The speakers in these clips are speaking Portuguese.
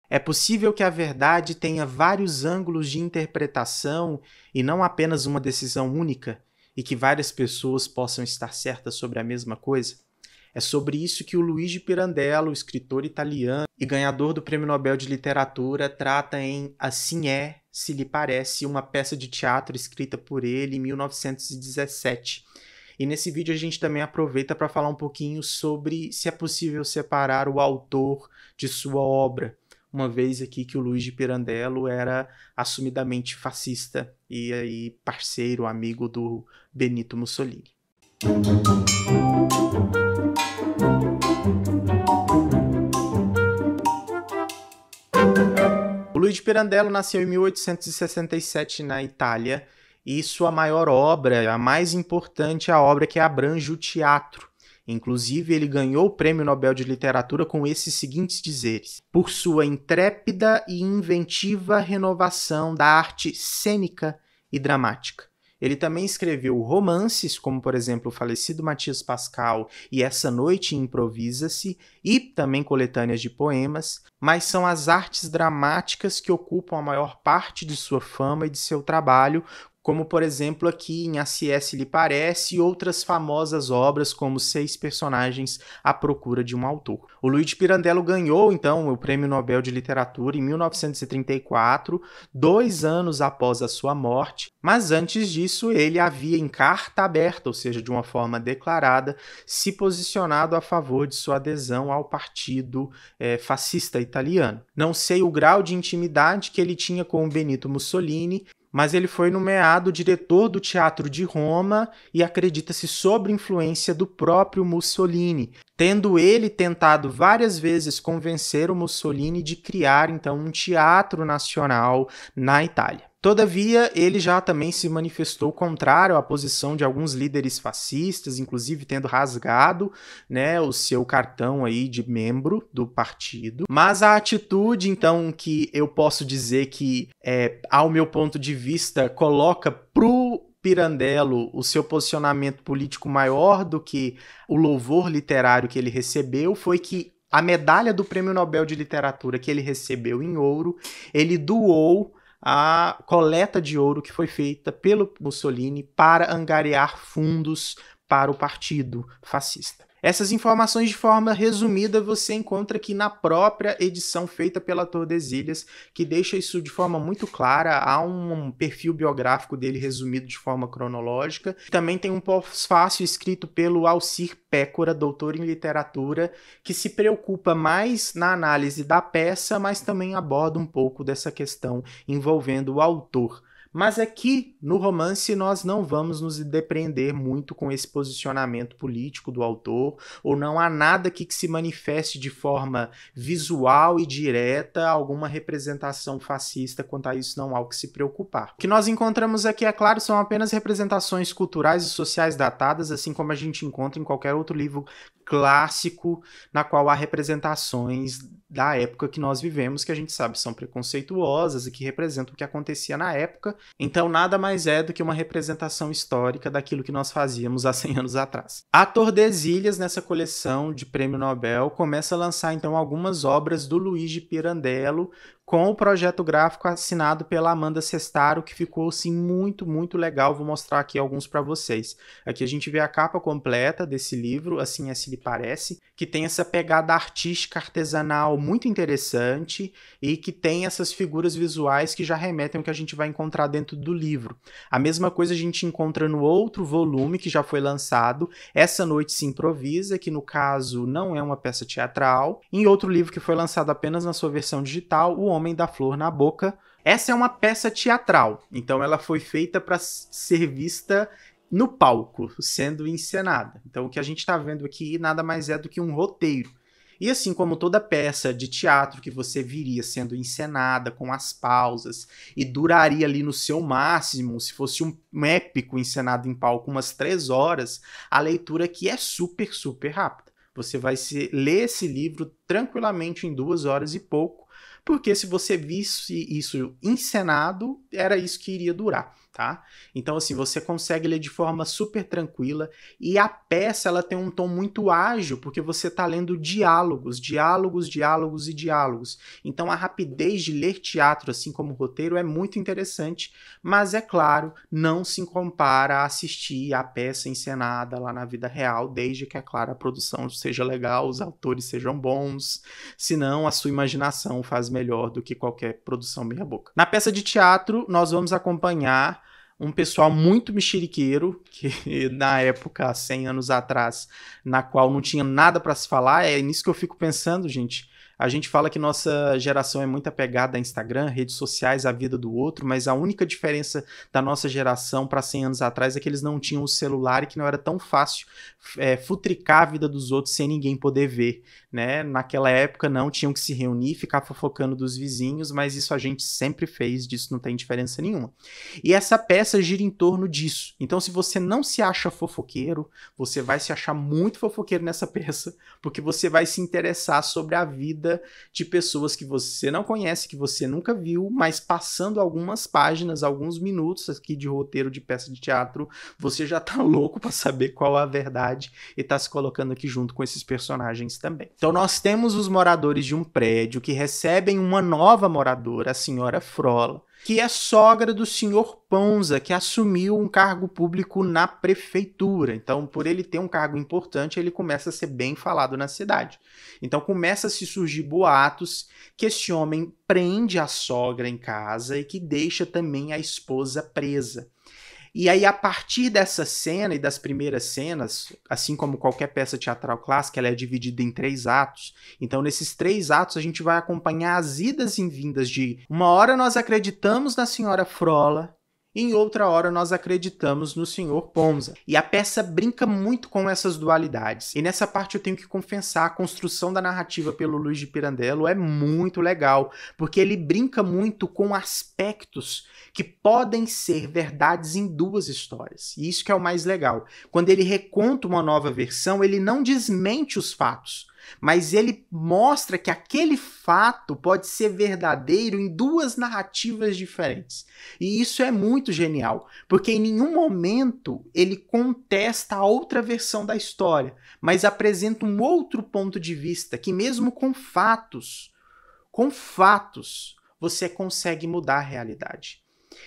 É possível que a verdade tenha vários ângulos de interpretação e não apenas uma decisão única, e que várias pessoas possam estar certas sobre a mesma coisa? É sobre isso que o Luigi Pirandello, escritor italiano e ganhador do Prêmio Nobel de Literatura, trata em Assim é, se lhe parece, uma peça de teatro escrita por ele em 1917. E nesse vídeo a gente também aproveita para falar um pouquinho sobre se é possível separar o autor de sua obra, uma vez aqui que o Luigi Pirandello era assumidamente fascista e aí parceiro, amigo do Benito Mussolini. O Luigi Pirandello nasceu em 1867 na Itália e sua maior obra, a mais importante, é a obra que abrange o teatro. Inclusive, ele ganhou o Prêmio Nobel de Literatura com esses seguintes dizeres: por sua intrépida e inventiva renovação da arte cênica e dramática. Ele também escreveu romances, como por exemplo O Falecido Matias Pascal e Essa Noite Improvisa-se, e também coletâneas de poemas, mas são as artes dramáticas que ocupam a maior parte de sua fama e de seu trabalho, como por exemplo aqui em Assim é, se lhe parece, e outras famosas obras como Seis Personagens à Procura de um Autor. O Luigi Pirandello ganhou então o Prêmio Nobel de Literatura em 1934, 2 anos após a sua morte, mas antes disso ele havia em carta aberta, ou seja, de uma forma declarada, se posicionado a favor de sua adesão ao partido fascista italiano. Não sei o grau de intimidade que ele tinha com o Benito Mussolini, mas ele foi nomeado diretor do Teatro de Roma e acredita-se sob influência do próprio Mussolini, tendo ele tentado várias vezes convencer o Mussolini de criar então um teatro nacional na Itália. Todavia, ele já também se manifestou contrário à posição de alguns líderes fascistas, inclusive tendo rasgado, né, o seu cartão aí de membro do partido. Mas a atitude, então, que eu posso dizer que, ao meu ponto de vista, coloca pro Pirandello o seu posicionamento político maior do que o louvor literário que ele recebeu, foi que a medalha do Prêmio Nobel de Literatura que ele recebeu em ouro, ele doou a coleta de ouro que foi feita pelo Mussolini para angariar fundos para o partido fascista. Essas informações de forma resumida você encontra aqui na própria edição feita pela Tordesilhas, que deixa isso de forma muito clara. Há um perfil biográfico dele resumido de forma cronológica. Também tem um pós-fácil escrito pelo Alcir Pécora, doutor em literatura, que se preocupa mais na análise da peça, mas também aborda um pouco dessa questão envolvendo o autor. Mas aqui, no romance, nós não vamos nos depreender muito com esse posicionamento político do autor, ou não há nada aqui que se manifeste de forma visual e direta alguma representação fascista. Quanto a isso, não há o que se preocupar. O que nós encontramos aqui, é claro, são apenas representações culturais e sociais datadas, assim como a gente encontra em qualquer outro livro clássico, na qual há representações da época que nós vivemos, que a gente sabe são preconceituosas e que representam o que acontecia na época. Então nada mais é do que uma representação histórica daquilo que nós fazíamos há 100 anos atrás. A Tordesilhas, nessa coleção de Prêmio Nobel, começa a lançar então algumas obras do Luigi Pirandello, com o projeto gráfico assinado pela Amanda Sestaro, que ficou assim muito legal. Vou mostrar aqui alguns para vocês. Aqui a gente vê a capa completa desse livro, Assim é, se lhe parece, que tem essa pegada artística artesanal muito interessante e que tem essas figuras visuais que já remetem ao que a gente vai encontrar dentro do livro. A mesma coisa a gente encontra no outro volume que já foi lançado, Essa Noite se Improvisa, que no caso não é uma peça teatral. Em outro livro que foi lançado apenas na sua versão digital, O Homem da Flor na Boca. Essa é uma peça teatral, então ela foi feita para ser vista no palco, sendo encenada. Então o que a gente está vendo aqui nada mais é do que um roteiro. E assim como toda peça de teatro que você viria sendo encenada com as pausas e duraria ali no seu máximo, se fosse um épico encenado em palco, umas 3 horas, a leitura aqui é super rápida. Você vai ler esse livro tranquilamente em 2 horas e pouco, porque se você visse isso encenado, era isso que iria durar. tá? Então, assim, você consegue ler de forma super tranquila e a peça, ela tem um tom muito ágil, porque você está lendo diálogos, diálogos, diálogos e diálogos. Então, a rapidez de ler teatro, assim como roteiro, é muito interessante, mas, é claro, não se compara a assistir a peça encenada lá na vida real, desde que, é claro, a produção seja legal, os atores sejam bons, senão a sua imaginação faz melhor do que qualquer produção meia-boca. Na peça de teatro, nós vamos acompanhar um pessoal muito mexeriqueiro, que na época, 100 anos atrás, na qual não tinha nada para se falar, é nisso que eu fico pensando, gente. A gente fala que nossa geração é muito apegada a Instagram, redes sociais, a vida do outro, mas a única diferença da nossa geração para 100 anos atrás é que eles não tinham o celular e que não era tão fácil futricar a vida dos outros sem ninguém poder ver, né? Naquela época não, tinham que se reunir, ficar fofocando dos vizinhos, mas isso a gente sempre fez, disso não tem diferença nenhuma. E essa peça gira em torno disso. Então, se você não se acha fofoqueiro, você vai se achar muito fofoqueiro nessa peça, porque você vai se interessar sobre a vida de pessoas que você não conhece, que você nunca viu, mas passando algumas páginas, alguns minutos aqui de roteiro de peça de teatro, você já tá louco para saber qual a verdade e tá se colocando aqui junto com esses personagens também. Então nós temos os moradores de um prédio que recebem uma nova moradora, a senhora Frola, que é sogra do senhor Ponza, que assumiu um cargo público na prefeitura. Então, por ele ter um cargo importante, ele começa a ser bem falado na cidade. Então, começa a se surgir boatos que esse homem prende a sogra em casa e que deixa também a esposa presa. E aí, a partir dessa cena e das primeiras cenas, assim como qualquer peça teatral clássica, ela é dividida em 3 atos. Então, nesses 3 atos, a gente vai acompanhar as idas e vindas de uma hora nós acreditamos na senhora Frola, e em outra hora nós acreditamos no senhor Ponza. E a peça brinca muito com essas dualidades. E nessa parte eu tenho que confessar, a construção da narrativa pelo Luiz de Pirandello é muito legal, porque ele brinca muito com aspectos que podem ser verdades em 2 histórias. E isso que é o mais legal. Quando ele reconta uma nova versão, ele não desmente os fatos, mas ele mostra que aquele fato pode ser verdadeiro em 2 narrativas diferentes. E isso é muito genial, porque em nenhum momento ele contesta a outra versão da história, mas apresenta um outro ponto de vista que mesmo com fatos, você consegue mudar a realidade.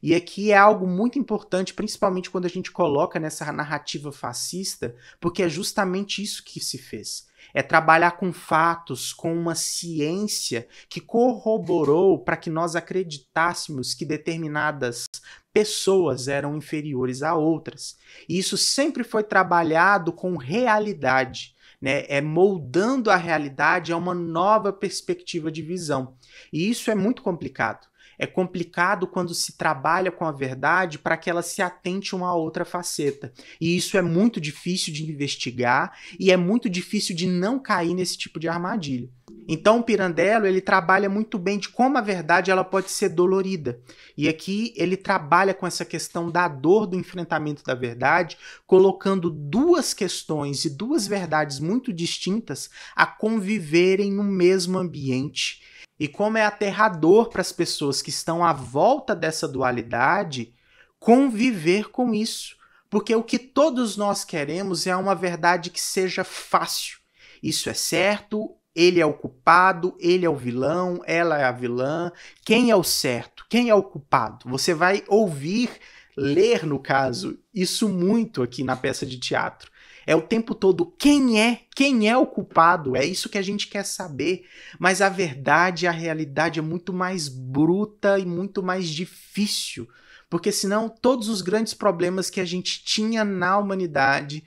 E aqui é algo muito importante, principalmente quando a gente coloca nessa narrativa fascista, porque é justamente isso que se fez. É trabalhar com fatos, com uma ciência que corroborou para que nós acreditássemos que determinadas pessoas eram inferiores a outras. E isso sempre foi trabalhado com realidade, né? Moldando a realidade a uma nova perspectiva de visão. E isso é muito complicado. É complicado quando se trabalha com a verdade para que ela se atente a uma outra faceta. E isso é muito difícil de investigar e é muito difícil de não cair nesse tipo de armadilha. Então o Pirandello, ele trabalha muito bem de como a verdade ela pode ser dolorida. E aqui ele trabalha com essa questão da dor do enfrentamento da verdade, colocando 2 questões e 2 verdades muito distintas a conviverem no mesmo ambiente. E como é aterrador para as pessoas que estão à volta dessa dualidade conviver com isso. Porque o que todos nós queremos é uma verdade que seja fácil. Isso é certo, ele é o culpado, ele é o vilão, ela é a vilã. Quem é o certo? Quem é o culpado? Você vai ouvir, ler no caso, isso muito aqui na peça de teatro. É o tempo todo quem é o culpado, é isso que a gente quer saber, mas a verdade, a realidade é muito mais bruta e muito mais difícil, porque senão todos os grandes problemas que a gente tinha na humanidade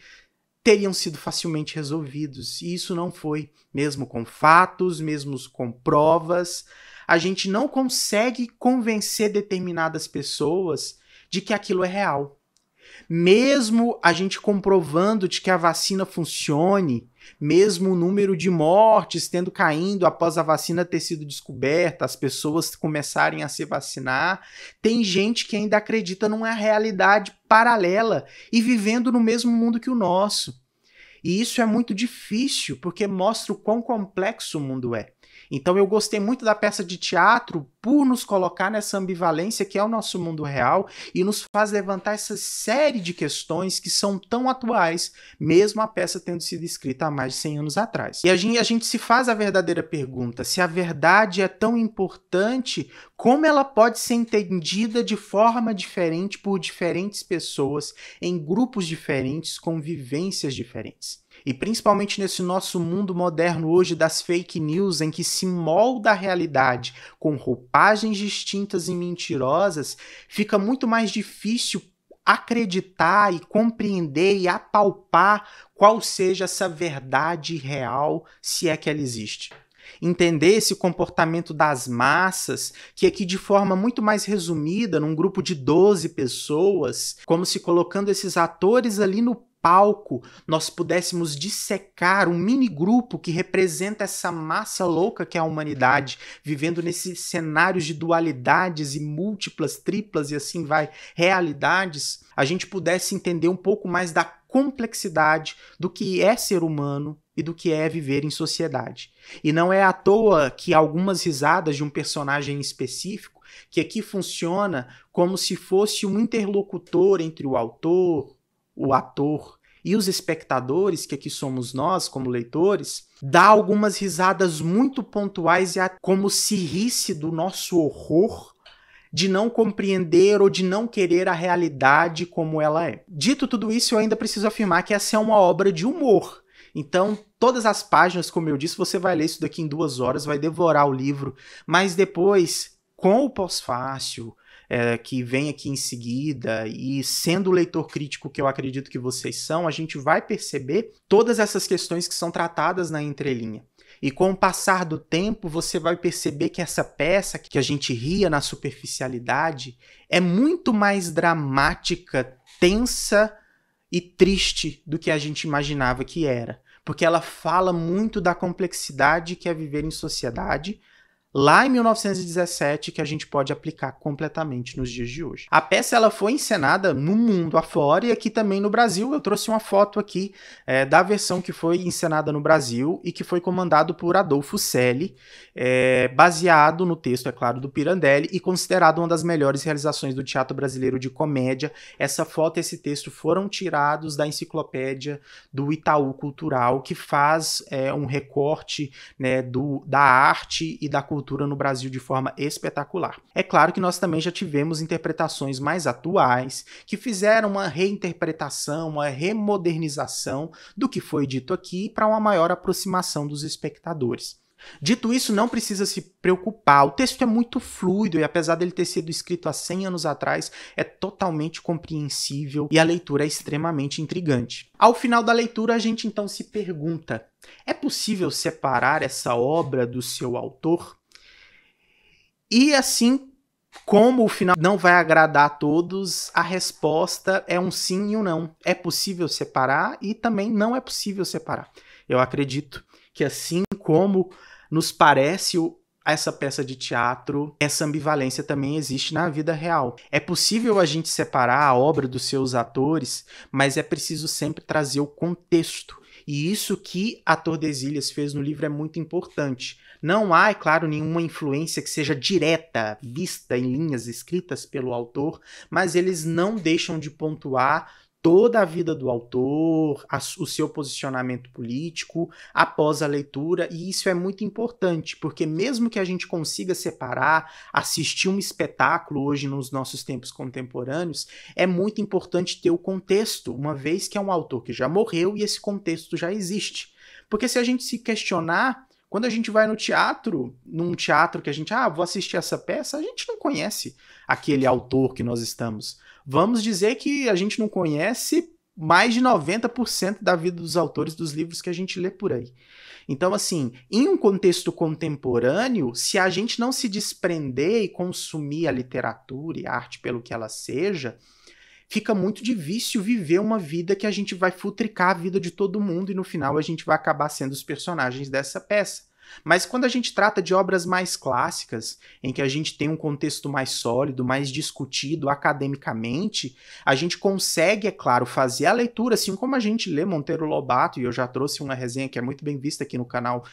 teriam sido facilmente resolvidos, e isso não foi, mesmo com fatos, mesmo com provas, a gente não consegue convencer determinadas pessoas de que aquilo é real. Mesmo a gente comprovando de que a vacina funcione, mesmo o número de mortes tendo caindo após a vacina ter sido descoberta, as pessoas começarem a se vacinar, tem gente que ainda acredita numa realidade paralela e vivendo no mesmo mundo que o nosso. E isso é muito difícil, porque mostra o quão complexo o mundo é. Então eu gostei muito da peça de teatro por nos colocar nessa ambivalência que é o nosso mundo real e nos faz levantar essa série de questões que são tão atuais, mesmo a peça tendo sido escrita há mais de 100 anos atrás. E a gente se faz a verdadeira pergunta: se a verdade é tão importante, como ela pode ser entendida de forma diferente por diferentes pessoas, em grupos diferentes, com vivências diferentes? E principalmente nesse nosso mundo moderno hoje das fake news, em que se molda a realidade com roupagens distintas e mentirosas, fica muito mais difícil acreditar e compreender e apalpar qual seja essa verdade real, se é que ela existe. Entender esse comportamento das massas, que aqui de forma muito mais resumida, num grupo de 12 pessoas, como se colocando esses atores ali no palco, nós pudéssemos dissecar um mini grupo que representa essa massa louca que é a humanidade, vivendo nesses cenários de dualidades e múltiplas, triplas e assim vai, realidades, a gente pudesse entender um pouco mais da complexidade do que é ser humano e do que é viver em sociedade. E não é à toa que algumas risadas de um personagem específico, que aqui funciona como se fosse um interlocutor entre o autor, o ator e os espectadores, que aqui somos nós como leitores, dá algumas risadas muito pontuais e como se risse do nosso horror de não compreender ou de não querer a realidade como ela é. Dito tudo isso, eu ainda preciso afirmar que essa é uma obra de humor. Então, todas as páginas, como eu disse, você vai ler isso daqui em 2 horas, vai devorar o livro, mas depois, com o pós-fácil, que vem aqui em seguida, e sendo o leitor crítico que eu acredito que vocês são, a gente vai perceber todas essas questões que são tratadas na entrelinha. E com o passar do tempo, você vai perceber que essa peça, que a gente ria na superficialidade, é muito mais dramática, tensa e triste do que a gente imaginava que era. Porque ela fala muito da complexidade que é viver em sociedade, lá em 1917, que a gente pode aplicar completamente nos dias de hoje. A peça ela foi encenada no mundo afora e aqui também no Brasil. Eu trouxe uma foto aqui da versão que foi encenada no Brasil e que foi comandado por Adolfo Celi, baseado no texto, é claro, do Pirandelli e considerado uma das melhores realizações do teatro brasileiro de comédia. Essa foto e esse texto foram tirados da enciclopédia do Itaú Cultural, que faz um recorte, né, da arte e da cultura no Brasil de forma espetacular. É claro que nós também já tivemos interpretações mais atuais, que fizeram uma reinterpretação, uma remodernização do que foi dito aqui para uma maior aproximação dos espectadores. Dito isso, não precisa se preocupar, o texto é muito fluido e apesar dele ter sido escrito há 100 anos atrás, é totalmente compreensível e a leitura é extremamente intrigante. Ao final da leitura, a gente então se pergunta: é possível separar essa obra do seu autor? E assim como o final não vai agradar a todos, a resposta é um sim e um não. É possível separar e também não é possível separar. Eu acredito que assim como nos parece essa peça de teatro, essa ambivalência também existe na vida real. É possível a gente separar a obra dos seus atores, mas é preciso sempre trazer o contexto. E isso que a Tordesilhas fez no livro é muito importante. Não há, é claro, nenhuma influência que seja direta, vista em linhas escritas pelo autor, mas eles não deixam de pontuar toda a vida do autor, o seu posicionamento político após a leitura, e isso é muito importante, porque mesmo que a gente consiga separar, assistir um espetáculo hoje nos nossos tempos contemporâneos, é muito importante ter o contexto, uma vez que é um autor que já morreu e esse contexto já existe. Porque se a gente se questionar, quando a gente vai no teatro, num teatro que a gente, vou assistir essa peça, a gente não conhece aquele autor que nós estamos. Vamos dizer que a gente não conhece mais de 90% da vida dos autores dos livros que a gente lê por aí. Então, assim, em um contexto contemporâneo, se a gente não se desprender e consumir a literatura e a arte pelo que ela seja, fica muito difícil viver uma vida que a gente vai futricar a vida de todo mundo e no final a gente vai acabar sendo os personagens dessa peça. Mas quando a gente trata de obras mais clássicas, em que a gente tem um contexto mais sólido, mais discutido academicamente, a gente consegue, é claro, fazer a leitura, assim como a gente lê Monteiro Lobato, e eu já trouxe uma resenha que é muito bem vista aqui no canal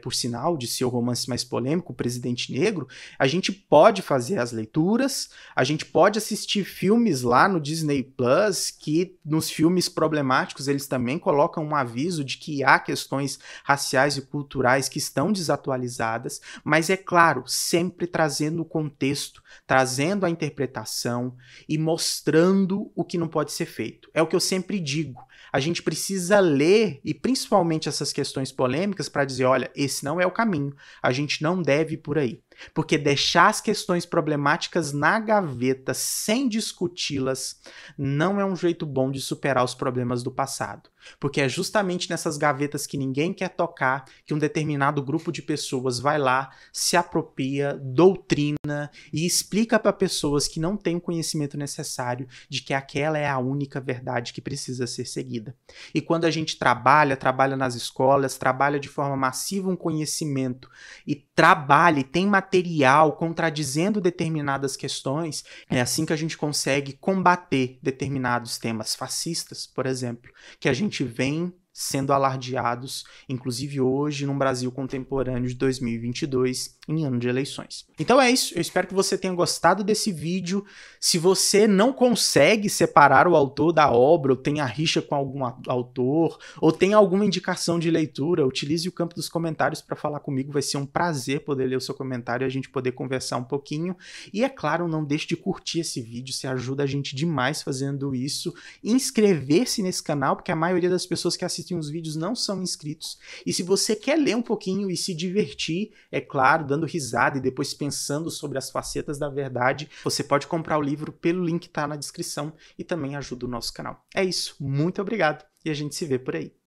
por sinal, de seu romance mais polêmico, O Presidente Negro, a gente pode fazer as leituras, a gente pode assistir filmes lá no Disney Plus, que nos filmes problemáticos eles também colocam um aviso de que há questões raciais e culturais que estão desatualizadas, mas é claro, sempre trazendo o contexto, trazendo a interpretação e mostrando o que não pode ser feito. É o que eu sempre digo. A gente precisa ler, e principalmente essas questões polêmicas, para dizer, olha, esse não é o caminho, a gente não deve ir por aí. Porque deixar as questões problemáticas na gaveta sem discuti-las não é um jeito bom de superar os problemas do passado. Porque é justamente nessas gavetas que ninguém quer tocar que um determinado grupo de pessoas vai lá, se apropria, doutrina e explica para pessoas que não têm o conhecimento necessário de que aquela é a única verdade que precisa ser seguida. E quando a gente trabalha nas escolas, trabalha de forma massiva um conhecimento e trabalha e tem material contradizendo determinadas questões, é assim que a gente consegue combater determinados temas fascistas, por exemplo, que a gente vem sendo alardeados, inclusive hoje, no Brasil contemporâneo de 2022, em ano de eleições. Então é isso, eu espero que você tenha gostado desse vídeo. Se você não consegue separar o autor da obra, ou tem a rixa com algum autor, ou tem alguma indicação de leitura, utilize o campo dos comentários para falar comigo, vai ser um prazer poder ler o seu comentário e a gente poder conversar um pouquinho. E é claro, não deixe de curtir esse vídeo, você ajuda a gente demais fazendo isso. Inscrever-se nesse canal, porque a maioria das pessoas que assistem os vídeos não são inscritos. E se você quer ler um pouquinho e se divertir, é claro, dando risada e depois pensando sobre as facetas da verdade, você pode comprar o livro pelo link que está na descrição e também ajuda o nosso canal. É isso, muito obrigado e a gente se vê por aí.